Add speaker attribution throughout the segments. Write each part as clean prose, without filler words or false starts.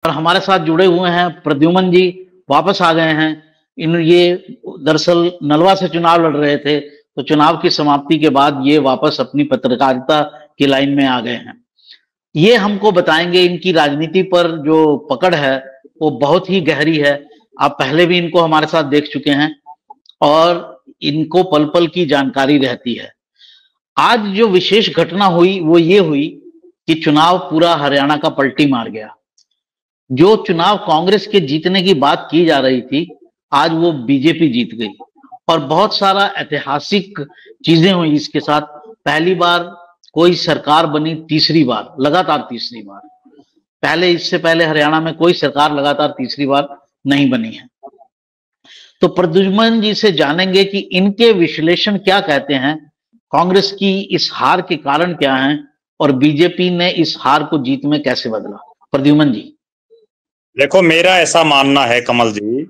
Speaker 1: और हमारे साथ जुड़े हुए हैं प्रद्युमन जी, वापस आ गए हैं। ये दरअसल नलवा से चुनाव लड़ रहे थे, तो चुनाव की समाप्ति के बाद ये वापस अपनी पत्रकारिता की लाइन में आ गए हैं। ये हमको बताएंगे, इनकी राजनीति पर जो पकड़ है वो बहुत ही गहरी है। आप पहले भी इनको हमारे साथ देख चुके हैं और इनको पल पल की जानकारी रहती है। आज जो विशेष घटना हुई वो ये हुई कि चुनाव पूरा हरियाणा का पलटी मार गया। जो चुनाव कांग्रेस के जीतने की बात की जा रही थी, आज वो बीजेपी जीत गई और बहुत सारा ऐतिहासिक चीजें हुई इसके साथ। पहली बार कोई सरकार बनी, तीसरी बार, लगातार तीसरी बार। पहले, इससे पहले हरियाणा में कोई सरकार लगातार तीसरी बार नहीं बनी है। तो प्रद्युमन जी से जानेंगे कि इनके विश्लेषण क्या कहते हैं, कांग्रेस की इस हार के कारण क्या हैं और बीजेपी ने इस हार को जीत में कैसे बदला। प्रद्युमन जी।
Speaker 2: देखो, मेरा ऐसा मानना है कमल जी,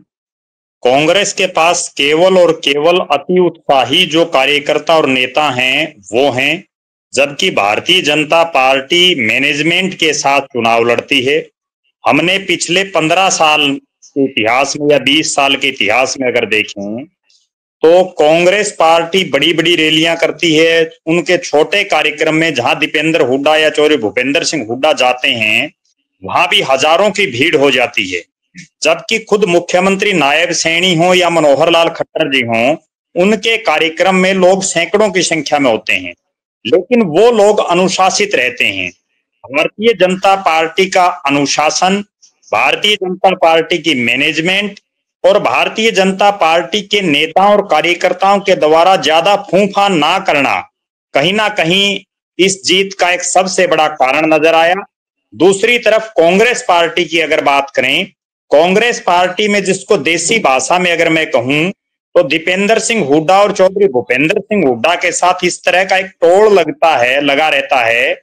Speaker 2: कांग्रेस के पास केवल और केवल अति उत्साही जो कार्यकर्ता और नेता हैं वो हैं, जबकि भारतीय जनता पार्टी मैनेजमेंट के साथ चुनाव लड़ती है। हमने पिछले 15 साल के इतिहास में या 20 साल के इतिहास में अगर देखें तो कांग्रेस पार्टी बड़ी बड़ी रैलियां करती है। उनके छोटे कार्यक्रम में जहां दीपेंद्र हुड्डा या चौधरी भूपेंद्र सिंह हुड्डा जाते हैं वहां भी हजारों की भीड़ हो जाती है, जबकि खुद मुख्यमंत्री नायब सैनी हो या मनोहर लाल खट्टर जी हों, उनके कार्यक्रम में लोग सैकड़ों की संख्या में होते हैं, लेकिन वो लोग अनुशासित रहते हैं। भारतीय जनता पार्टी का अनुशासन, भारतीय जनता पार्टी की मैनेजमेंट और भारतीय जनता पार्टी के नेताओं और कार्यकर्ताओं के द्वारा ज्यादा फूंफा ना करना कहीं ना कहीं इस जीत का एक सबसे बड़ा कारण नजर आया। दूसरी तरफ कांग्रेस पार्टी की अगर बात करें, कांग्रेस पार्टी में जिसको देसी भाषा में अगर मैं कहूं तो दीपेंद्र सिंह हुड्डा और चौधरी भूपेंद्र सिंह हुड्डा के साथ इस तरह का एक टोड़ लगा रहता है,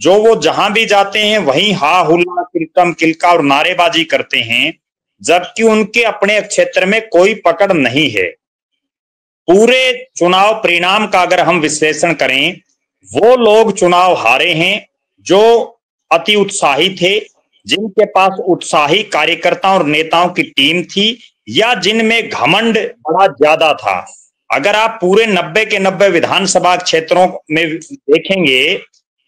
Speaker 2: जो वो जहां भी जाते हैं वहीं हा हुल्ला किलकम किलका और नारेबाजी करते हैं, जबकि उनके अपने क्षेत्र में कोई पकड़ नहीं है। पूरे चुनाव परिणाम का अगर हम विश्लेषण करें, वो लोग चुनाव हारे हैं जो अति उत्साही थे, जिनके पास उत्साही कार्यकर्ताओं और नेताओं की टीम थी या जिनमें घमंड बड़ा ज्यादा था। अगर आप पूरे 90 के 90 विधानसभा क्षेत्रों में देखेंगे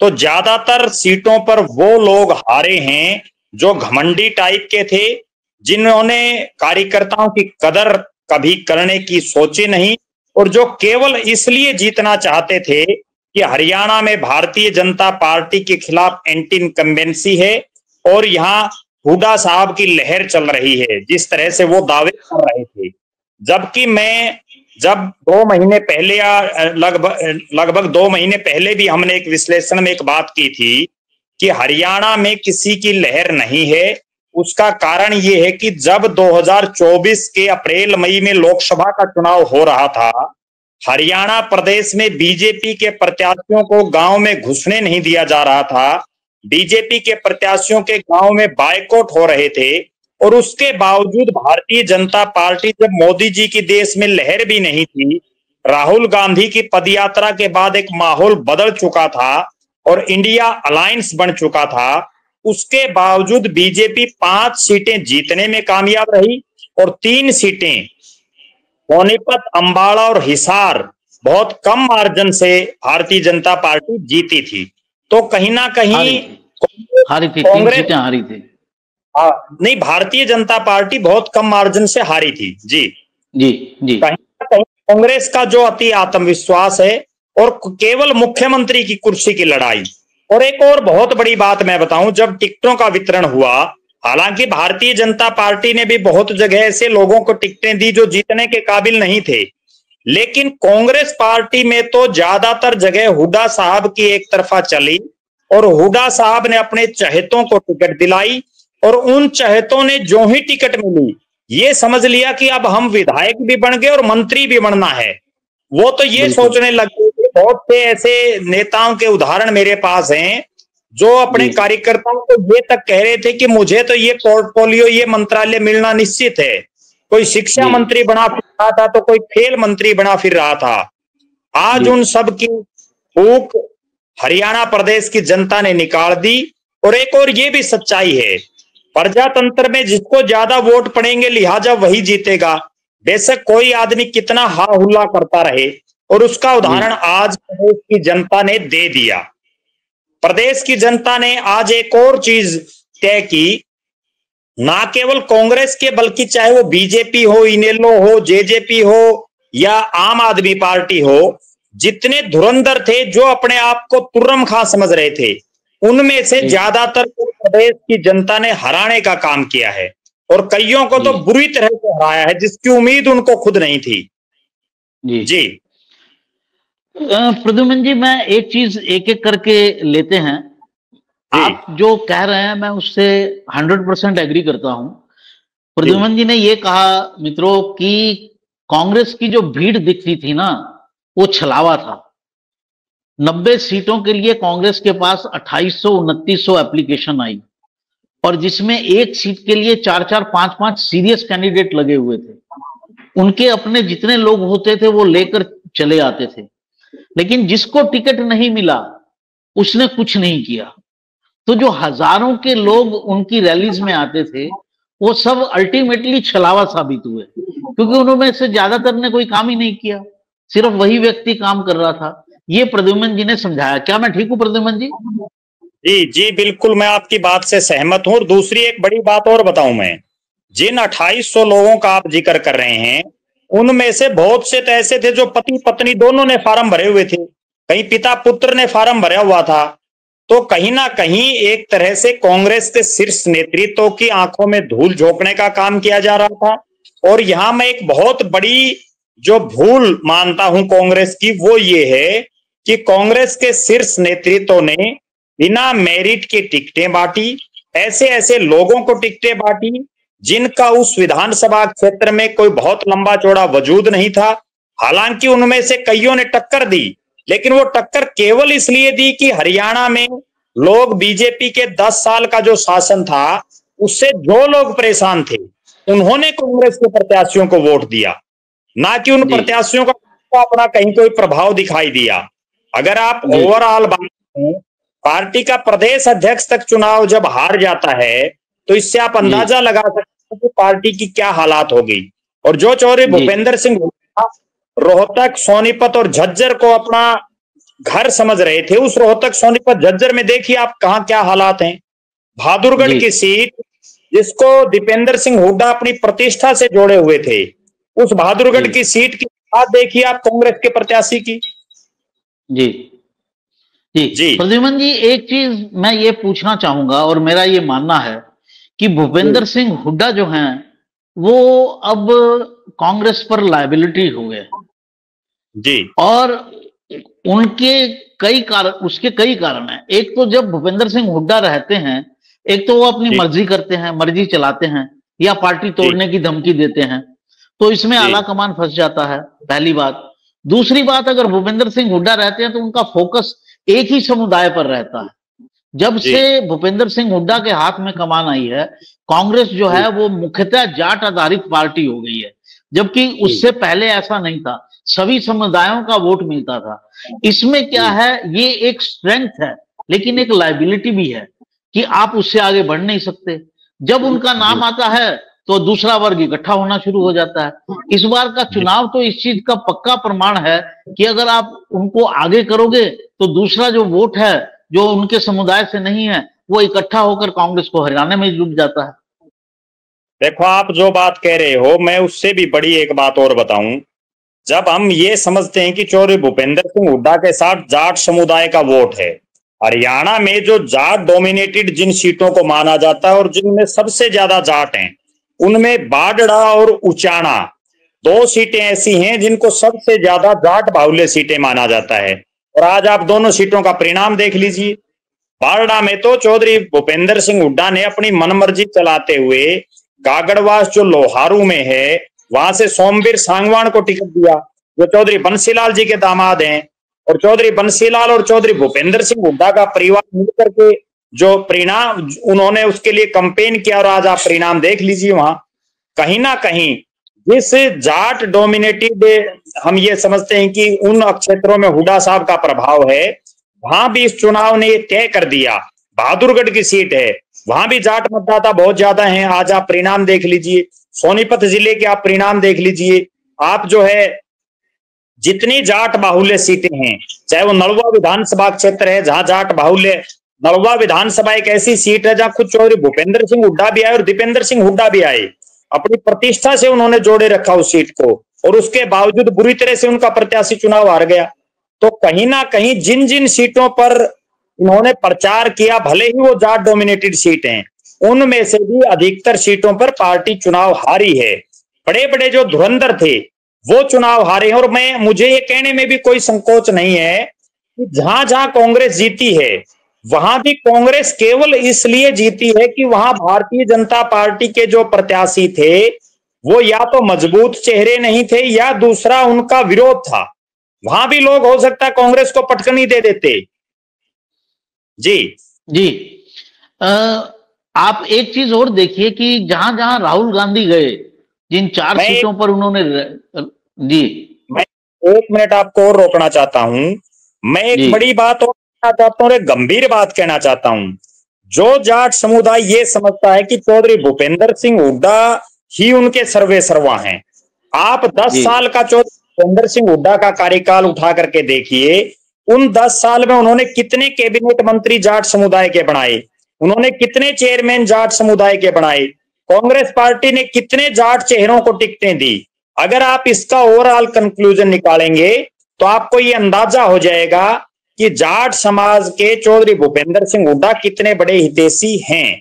Speaker 2: तो ज्यादातर सीटों पर वो लोग हारे हैं जो घमंडी टाइप के थे, जिन्होंने कार्यकर्ताओं की कदर कभी करने की सोची नहीं और जो केवल इसलिए जीतना चाहते थे कि हरियाणा में भारतीय जनता पार्टी के खिलाफ एंटी इनकम्बेंसी है और यहाँ हुड्डा साहब की लहर चल रही है, जिस तरह से वो दावे कर रहे थे। जबकि मैं जब 2 महीने पहले या लगभग 2 महीने पहले भी हमने एक विश्लेषण में एक बात की थी कि हरियाणा में किसी की लहर नहीं है। उसका कारण ये है कि जब 2024 के अप्रैल मई में लोकसभा का चुनाव हो रहा था, हरियाणा प्रदेश में बीजेपी के प्रत्याशियों को गांव में घुसने नहीं दिया जा रहा था, बीजेपी के प्रत्याशियों के गांव में बायकॉट हो रहे थे और उसके बावजूद भारतीय जनता पार्टी, जब मोदी जी की देश में लहर भी नहीं थी, राहुल गांधी की पदयात्रा के बाद एक माहौल बदल चुका था और इंडिया अलायंस बन चुका था, उसके बावजूद बीजेपी 5 सीटें जीतने में कामयाब रही और 3 सीटें सोनीपत, अंबाला और हिसार बहुत कम मार्जिन से भारतीय जनता पार्टी जीती थी। तो कहीं ना कहीं
Speaker 1: हारी थी, 3 सीटें हारी थी।
Speaker 2: नहीं, भारतीय जनता पार्टी बहुत कम मार्जिन से हारी थी। जी
Speaker 1: जी जी।
Speaker 2: कहीं ना कहीं कांग्रेस का जो अति आत्मविश्वास है और केवल मुख्यमंत्री की कुर्सी की लड़ाई। और एक और बहुत बड़ी बात मैं बताऊं, जब टिकटों का वितरण हुआ, हालांकि भारतीय जनता पार्टी ने भी बहुत जगह ऐसे लोगों को टिकटें दी जो जीतने के काबिल नहीं थे, लेकिन कांग्रेस पार्टी में तो ज्यादातर जगह हुड्डा साहब की एक तरफा चली और हुड्डा साहब ने अपने चहेतों को टिकट दिलाई और उन चहेतों ने जो ही टिकट मिली ये समझ लिया कि अब हम विधायक भी बन गए और मंत्री भी बनना है। वो तो ये सोचने लगे। बहुत से ऐसे नेताओं के उदाहरण मेरे पास हैं जो अपने कार्यकर्ताओं को ये तक कह रहे थे कि मुझे तो ये पोर्टफोलियो, ये मंत्रालय मिलना निश्चित है। कोई शिक्षा मंत्री बना फिर रहा था तो कोई खेल मंत्री बना फिर रहा था। आज उन सब की फूंक हरियाणा प्रदेश की जनता ने निकाल दी। और एक और ये भी सच्चाई है प्रजातंत्र में जिसको ज्यादा वोट पड़ेंगे लिहाजा वही जीतेगा, बेशक कोई आदमी कितना हा हुल्ला करता रहे। और उसका उदाहरण आज प्रदेश की जनता ने दे दिया। प्रदेश की जनता ने आज एक और चीज तय की, ना केवल कांग्रेस के बल्कि चाहे वो बीजेपी हो, इनेलो हो, जेजेपी हो या आम आदमी पार्टी हो, जितने धुरंधर थे जो अपने आप को तुर्रम खां समझ रहे थे, उनमें से ज्यादातर को प्रदेश की जनता ने हराने का काम किया है और कईयों को तो बुरी तरह से हराया है जिसकी उम्मीद उनको खुद नहीं थी। जी
Speaker 1: प्रद्युमन जी, मैं एक चीज एक एक करके लेते हैं। आप जो कह रहे हैं मैं उससे 100% एग्री करता हूं। प्रद्युमन जी ने ये कहा मित्रों कि कांग्रेस की जो भीड़ दिखती थी ना वो छलावा था। 90 सीटों के लिए कांग्रेस के पास 2800-2900 एप्लीकेशन आई और जिसमें एक सीट के लिए 4-4, 5-5 सीरियस कैंडिडेट लगे हुए थे। उनके अपने जितने लोग होते थे वो लेकर चले आते थे, लेकिन जिसको टिकट नहीं मिला उसने कुछ नहीं किया। तो जो हजारों के लोग उनकी रैलीज में आते थे वो सब अल्टीमेटली छलावा साबित हुए, क्योंकि उन्होंने से ज्यादातर ने कोई काम ही नहीं किया, सिर्फ वही व्यक्ति काम कर रहा था। ये प्रद्युमन जी ने समझाया। क्या मैं ठीक हूं प्रद्युमन जी?
Speaker 2: जी जी बिल्कुल, मैं आपकी बात से सहमत हूं। और दूसरी एक बड़ी बात और बताऊं, मैं जिन 2800 लोगों का आप जिक्र कर रहे हैं उनमें से बहुत से तो ऐसे थे जो पति पत्नी दोनों ने फार्म भरे हुए थे, कहीं पिता पुत्र ने फार्म भरा हुआ था। तो कहीं ना कहीं एक तरह से कांग्रेस के शीर्ष नेतृत्व की आंखों में धूल झोंकने का काम किया जा रहा था। और यहां मैं एक बहुत बड़ी जो भूल मानता हूं कांग्रेस की, वो ये है कि कांग्रेस के शीर्ष नेतृत्व ने बिना मेरिट की टिकटें बांटी, ऐसे ऐसे लोगों को टिकटें बांटी जिनका उस विधानसभा क्षेत्र में कोई बहुत लंबा चौड़ा वजूद नहीं था। हालांकि उनमें से कईयों ने टक्कर दी, लेकिन वो टक्कर केवल इसलिए दी कि हरियाणा में लोग बीजेपी के 10 साल का जो शासन था उससे जो लोग परेशान थे उन्होंने कांग्रेस के प्रत्याशियों को वोट दिया, ना कि उन प्रत्याशियों का अपना कहीं कोई प्रभाव दिखाई दिया। अगर आप ओवरऑल बात करें, पार्टी का प्रदेश अध्यक्ष तक चुनाव जब हार जाता है तो इससे आप अंदाजा लगा सकते हैं कि पार्टी की क्या हालात होगी। और जो चौधरी भूपेंद्र सिंह रोहतक, सोनीपत और झज्जर को अपना घर समझ रहे थे, उस रोहतक, सोनीपत, झज्जर में देखिए आप कहां क्या हालात हैं। बहादुरगढ़ की सीट जिसको दीपेंद्र सिंह हुड्डा अपनी प्रतिष्ठा से जोड़े हुए थे, उस बहादुरगढ़ की सीट की बात देखिए आप कांग्रेस के प्रत्याशी की।
Speaker 1: जी जी प्रद्युमन जी, एक चीज मैं ये पूछना चाहूंगा और मेरा ये मानना है कि भूपेंद्र सिंह हुड्डा जो हैं वो अब कांग्रेस पर लायबिलिटी हो गए
Speaker 2: जी,
Speaker 1: और उनके उसके कई कारण हैं। एक तो जब भूपेंद्र सिंह हुड्डा रहते हैं, एक तो वो अपनी मर्जी करते हैं, मर्जी चलाते हैं या पार्टी तोड़ने की धमकी देते हैं, तो इसमें आला कमान फंस जाता है, पहली बात। दूसरी बात, अगर भूपेंद्र सिंह हुड्डा रहते हैं तो उनका फोकस एक ही समुदाय पर रहता है। जब से भूपेंद्र सिंह हुड्डा के हाथ में कमान आई है, कांग्रेस जो है वो मुख्यतः जाट आधारित पार्टी हो गई है, जबकि उससे पहले ऐसा नहीं था, सभी समुदायों का वोट मिलता था। इसमें क्या है, ये एक स्ट्रेंथ है लेकिन एक लायबिलिटी भी है कि आप उससे आगे बढ़ नहीं सकते। जब उनका नाम आता है तो दूसरा वर्ग इकट्ठा होना शुरू हो जाता है। इस बार का चुनाव तो इस चीज का पक्का प्रमाण है कि अगर आप उनको आगे करोगे तो दूसरा जो वोट है जो उनके समुदाय से नहीं है वो इकट्ठा होकर कांग्रेस को हराने में जुट जाता है।
Speaker 2: देखो, आप जो बात कह रहे हो मैं उससे भी बड़ी एक बात और बताऊं। जब हम ये समझते हैं कि चौधरी भूपेंद्र सिंह हुड्डा के साथ जाट समुदाय का वोट है, हरियाणा में जो जाट डोमिनेटेड जिन सीटों को माना जाता है और जिनमें सबसे ज्यादा जाट हैं, उनमें बाडड़ा और उचाना 2 सीटें ऐसी हैं जिनको सबसे ज्यादा जाट बाहुल्य सीटें माना जाता है। और आज आप दोनों सीटों का परिणाम देख लीजिए। बारडा में तो चौधरी भूपेंद्र सिंह हुड्डा ने अपनी मनमर्जी चलाते हुए गागड़वास जो लोहारू में है वहां से सोमवीर सांगवान को टिकट दिया, जो चौधरी बंसीलाल जी के दामाद हैं। और चौधरी बंसीलाल और चौधरी भूपेंद्र सिंह हुड्डा का परिवार मिलकर के जो परिणाम उन्होंने उसके लिए कैंपेन किया, और आज आप परिणाम देख लीजिए। वहां कहीं ना कहीं जिस जाट डोमिनेटेड हम ये समझते हैं कि उन क्षेत्रों में हुड्डा साहब का प्रभाव है, वहां भी इस चुनाव ने तय कर दिया। बहादुरगढ़ की सीट है वहां भी जाट मतदाता बहुत ज्यादा हैं। आज आप परिणाम देख लीजिए, सोनीपत जिले के आप परिणाम देख लीजिए, आप जो है जितनी जाट बाहुल्य सीटें हैं, चाहे वो नलवा विधानसभा क्षेत्र है जहां जाट बाहुल्य, नलवा विधानसभा एक ऐसी सीट है जहां खुद चौधरी भूपेंद्र सिंह हुड्डा भी आए और दीपेंद्र सिंह हुड्डा भी आए, अपनी प्रतिष्ठा से उन्होंने जोड़े रखा उस सीट को, और उसके बावजूद बुरी तरह से उनका प्रत्याशी चुनाव हार गया। तो कहीं ना कहीं जिन जिन सीटों पर इन्होंने प्रचार किया, भले ही वो जाट डोमिनेटेड सीट हैं, उनमें से भी अधिकतर सीटों पर पार्टी चुनाव हारी है। बड़े बड़े जो धुरंधर थे वो चुनाव हारे हैं। और मुझे ये कहने में भी कोई संकोच नहीं है कि जहां जहां कांग्रेस जीती है वहां भी कांग्रेस केवल इसलिए जीती है कि वहां भारतीय जनता पार्टी के जो प्रत्याशी थे वो या तो मजबूत चेहरे नहीं थे या दूसरा उनका विरोध था। वहां भी लोग हो सकता है कांग्रेस को पटकनी दे देते। जी
Speaker 1: जी। आप एक चीज और देखिए कि जहां जहां राहुल गांधी गए, जिन 4 सीटों पर उन्होंने जी,
Speaker 2: मैं 1 मिनट आपको और रोकना चाहता हूं। मैं एक बड़ी बात और कहना चाहता हूं, एक गंभीर बात कहना चाहता हूं। जो जाट समुदाय ये समझता है कि चौधरी भूपेंद्र सिंह हुड्डा ही उनके सर्वे सर्वा हैं, आप 10 साल का चौधरी भूपेंद्र सिंह हुड्डा का कार्यकाल उठा करके देखिए। उन 10 साल में उन्होंने कितने कैबिनेट मंत्री जाट समुदाय के बनाए, उन्होंने कितने चेयरमैन जाट समुदाय के बनाए, कांग्रेस पार्टी ने कितने जाट चेहरों को टिकटें दी। अगर आप इसका ओवरऑल कंक्लूजन निकालेंगे तो आपको ये अंदाजा हो जाएगा कि जाट समाज के चौधरी भूपेंद्र सिंह हुड्डा कितने बड़े हितैषी हैं।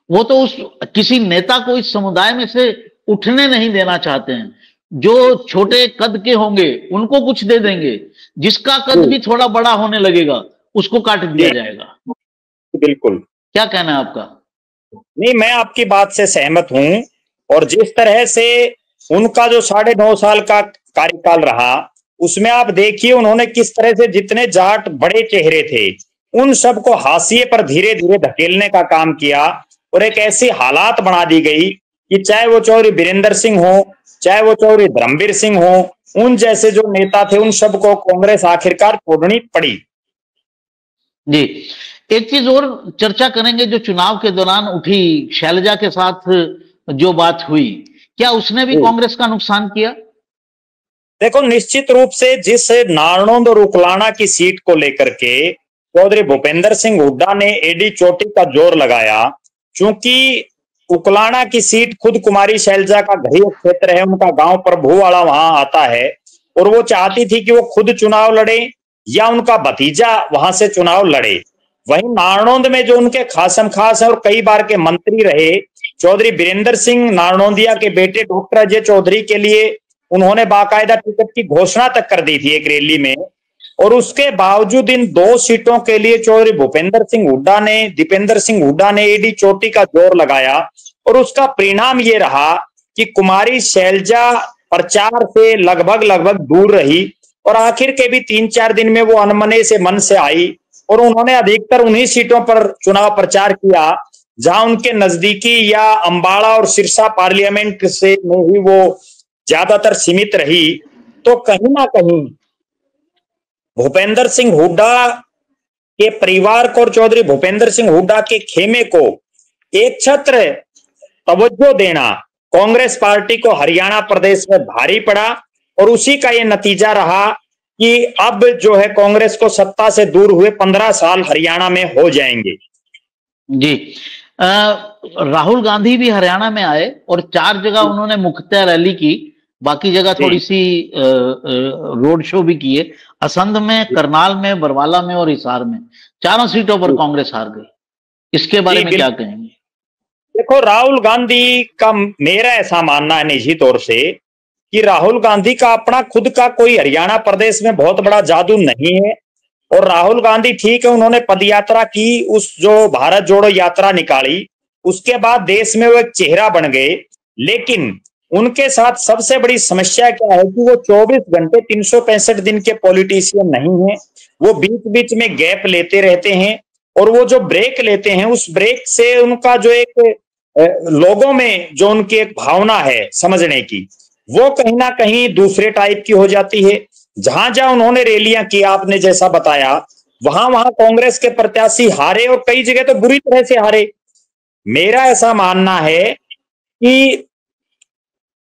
Speaker 1: वो तो उस किसी नेता को इस समुदाय में से उठने नहीं देना चाहते हैं। जो छोटे कद के होंगे उनको कुछ दे देंगे, जिसका कद भी थोड़ा बड़ा होने लगेगा उसको काट दिया जाएगा।
Speaker 2: बिल्कुल।
Speaker 1: क्या कहना है आपका?
Speaker 2: नहीं, मैं आपकी बात से सहमत हूं। और जिस तरह से उनका जो 9.5 साल का कार्यकाल रहा उसमें आप देखिए उन्होंने किस तरह से जितने जाट बड़े चेहरे थे उन सबको हाशिए पर धीरे धीरे धकेलने का काम किया, और एक ऐसी हालात बना दी गई कि चाहे वो चौधरी वीरेंद्र सिंह हो, चाहे वो चौधरी धर्मवीर सिंह हो, उन जैसे जो नेता थे उन सबको कांग्रेस आखिरकार छोड़नी पड़ी।
Speaker 1: जी, एक चीज और चर्चा करेंगे जो चुनाव के दौरान उठी, शैलजा के साथ जो बात हुई, क्या उसने भी कांग्रेस का नुकसान किया?
Speaker 2: देखो, निश्चित रूप से जिस नारनौंद और उकलाना की सीट को लेकर के चौधरी भूपेंद्र सिंह हुड्डा ने एडी चोटी का जोर लगाया, क्योंकि उकलाना की सीट खुद कुमारी शैलजा का गृह क्षेत्र है, उनका गांव प्रभुवाड़ा वहां आता है, और वो चाहती थी कि वो खुद चुनाव लड़े या उनका भतीजा वहां से चुनाव लड़े। वहीं नारनौंद में जो उनके खासम खास है और कई बार के मंत्री रहे चौधरी वीरेंद्र सिंह नारनौंदिया के बेटे डॉक्टर अजय चौधरी के लिए उन्होंने बाकायदा टिकट की घोषणा तक कर दी थी एक रैली में, और उसके बावजूद इन 2 सीटों के लिए चौधरी भूपेंद्र सिंह हुड्डा ने, दीपेंद्र सिंह हुड्डा ने एडी चोटी का जोर लगाया, और उसका परिणाम ये रहा कि कुमारी शैलजा प्रचार से लगभग दूर रही, और आखिर के भी 3-4 दिन में वो अनमने से मन से आई, और उन्होंने अधिकतर उन्हीं सीटों पर चुनाव प्रचार किया जहां उनके नजदीकी या अंबाड़ा और सिरसा पार्लियामेंट से में ही वो ज्यादातर सीमित रही। तो कहीं ना कहीं भूपेंद्र सिंह हुड्डा के परिवार को और चौधरी भूपेंद्र सिंह हुड्डा के खेमे को एक छत्र तवज्जो देना कांग्रेस पार्टी को हरियाणा प्रदेश में भारी पड़ा, और उसी का ये नतीजा रहा कि अब जो है कांग्रेस को सत्ता से दूर हुए 15 साल हरियाणा में हो जाएंगे।
Speaker 1: जी, राहुल गांधी भी हरियाणा में आए और 4 जगह उन्होंने मुख्यतः रैली की, बाकी जगह थोड़ी सी रोड शो भी किए। असंध में, करनाल में, बरवाला में और हिसार में 4 सीटों पर कांग्रेस हार गई। इसके बारे में क्या कहेंगे?
Speaker 2: देखो, राहुल गांधी का मेरा ऐसा मानना है निजी तौर से कि राहुल गांधी का अपना खुद का कोई हरियाणा प्रदेश में बहुत बड़ा जादू नहीं है। और राहुल गांधी ठीक है, उन्होंने पदयात्रा की, उस जो भारत जोड़ो यात्रा निकाली, उसके बाद देश में वो एक चेहरा बन गए, लेकिन उनके साथ सबसे बड़ी समस्या क्या है कि वो 24 घंटे 365 दिन के पॉलिटिशियन नहीं है। वो बीच बीच में गैप लेते रहते हैं, और वो जो ब्रेक लेते हैं उस ब्रेक से उनका जो एक लोगों में जो उनकी एक भावना है समझने की, वो कहीं ना कहीं दूसरे टाइप की हो जाती है। जहां जहां उन्होंने रैलियां की, आपने जैसा बताया, वहां वहां कांग्रेस के प्रत्याशी हारे और कई जगह तो बुरी तरह से हारे। मेरा ऐसा मानना है कि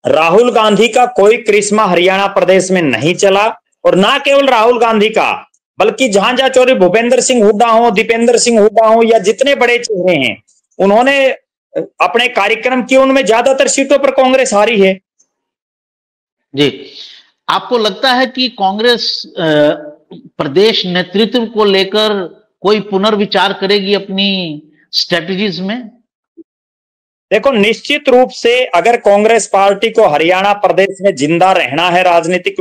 Speaker 2: राहुल गांधी का कोई करिश्मा हरियाणा प्रदेश में नहीं चला, और ना केवल राहुल गांधी का, बल्कि जहां जहां चौधरी भूपेंद्र सिंह हुड्डा हो, दीपेंद्र सिंह हुड्डा हो, या जितने बड़े चेहरे हैं, उन्होंने अपने कार्यक्रम किए, उनमें ज्यादातर सीटों पर कांग्रेस हारी है।
Speaker 1: जी, आपको लगता है कि कांग्रेस प्रदेश नेतृत्व को लेकर कोई पुनर्विचार करेगी अपनी स्ट्रेटजीज में?
Speaker 2: देखो, निश्चित रूप से अगर कांग्रेस पार्टी को हरियाणा प्रदेश में जिंदा रहना है राजनीतिक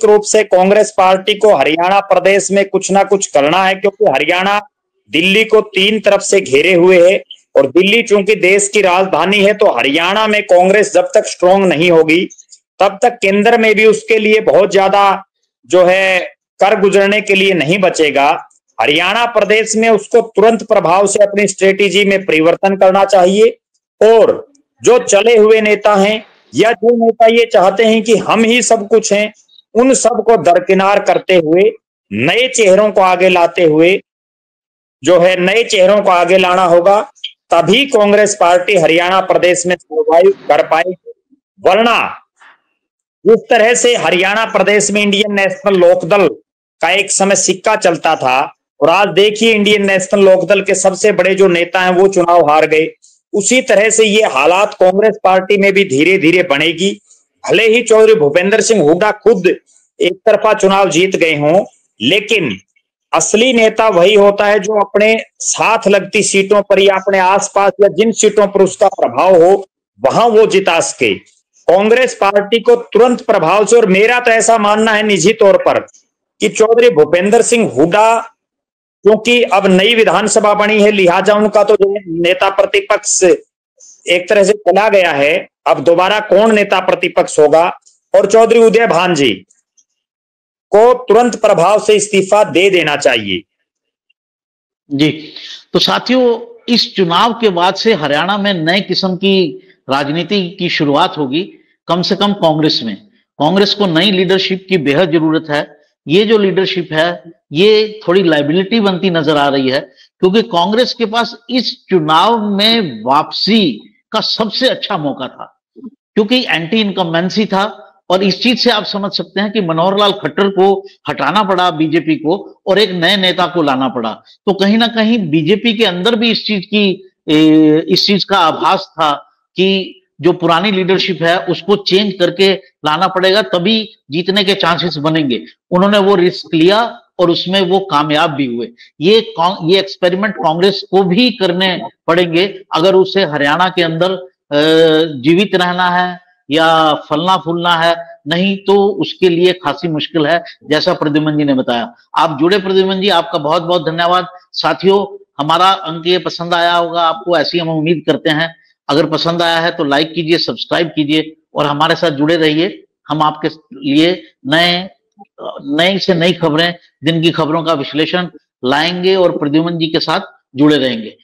Speaker 2: रूप से कांग्रेस पार्टी को हरियाणा प्रदेश में कुछ ना कुछ करना है, क्योंकि हरियाणा दिल्ली को 3 तरफ से घेरे हुए है, और दिल्ली चूंकि देश की राजधानी है, तो हरियाणा में कांग्रेस जब तक स्ट्रांग नहीं होगी तब तक केंद्र में भी उसके लिए बहुत ज्यादा जो है कर गुजरने के लिए नहीं बचेगा। हरियाणा प्रदेश में उसको तुरंत प्रभाव से अपनी स्ट्रेटेजी में परिवर्तन करना चाहिए, और जो चले हुए नेता हैं या जो नेता ये चाहते हैं कि हम ही सब कुछ हैं, उन सब को दरकिनार करते हुए नए चेहरों को आगे लाते हुए जो है नए चेहरों को आगे लाना होगा, तभी कांग्रेस पार्टी हरियाणा प्रदेश में सर्वाइव कर पाएगी। वरना जिस तरह से हरियाणा प्रदेश में इंडियन नेशनल लोकदल का एक समय सिक्का चलता था, और आज देखिए इंडियन नेशनल लोकदल के सबसे बड़े जो नेता हैं वो चुनाव हार गए, उसी तरह से ये हालात कांग्रेस पार्टी में भी धीरे धीरे बनेगी। भले ही चौधरी भूपेंद्र सिंह हुड्डा खुद एक तरफा चुनाव जीत गए हों, लेकिन असली नेता वही होता है जो अपने साथ लगती सीटों पर या अपने आसपास या जिन सीटों पर उसका प्रभाव हो वहां वो जिता सके। कांग्रेस पार्टी को तुरंत प्रभाव से, और मेरा तो ऐसा मानना है निजी तौर पर कि चौधरी भूपेंद्र सिंह हुड्डा, क्योंकि अब नई विधानसभा बनी है, लिहाजा उनका तो जो नेता प्रतिपक्ष एक तरह से चला गया है, अब दोबारा कौन नेता प्रतिपक्ष होगा, और चौधरी उदय भान जी को तुरंत प्रभाव से इस्तीफा दे देना चाहिए।
Speaker 1: जी, तो साथियों, इस चुनाव के बाद से हरियाणा में नए किस्म की राजनीति की शुरुआत होगी, कम से कम कांग्रेस में। कांग्रेस को नई लीडरशिप की बेहद जरूरत है। ये जो लीडरशिप है ये थोड़ी लाइबिलिटी बनती नजर आ रही है, क्योंकि कांग्रेस के पास इस चुनाव में वापसी का सबसे अच्छा मौका था, क्योंकि एंटी इनकम्बेंसी था, और इस चीज से आप समझ सकते हैं कि मनोहर लाल खट्टर को हटाना पड़ा बीजेपी को, और एक नए नेता को लाना पड़ा। तो कहीं ना कहीं बीजेपी के अंदर भी इस चीज का आभास था कि जो पुरानी लीडरशिप है उसको चेंज करके लाना पड़ेगा, तभी जीतने के चांसेस बनेंगे। उन्होंने वो रिस्क लिया और उसमें वो कामयाब भी हुए। ये एक्सपेरिमेंट कांग्रेस को भी करने पड़ेंगे अगर उसे हरियाणा के अंदर जीवित रहना है या फलना फूलना है, नहीं तो उसके लिए खासी मुश्किल है, जैसा प्रद्युमन जी ने बताया। आप जुड़े प्रद्युमन जी, आपका बहुत बहुत धन्यवाद। साथियों, हमारा अंक ये पसंद आया होगा आपको, ऐसी हम उम्मीद करते हैं। अगर पसंद आया है तो लाइक कीजिए, सब्सक्राइब कीजिए और हमारे साथ जुड़े रहिए। हम आपके लिए नई से नई खबरें, दिन की खबरों का विश्लेषण लाएंगे और प्रद्युमन जी के साथ जुड़े रहेंगे।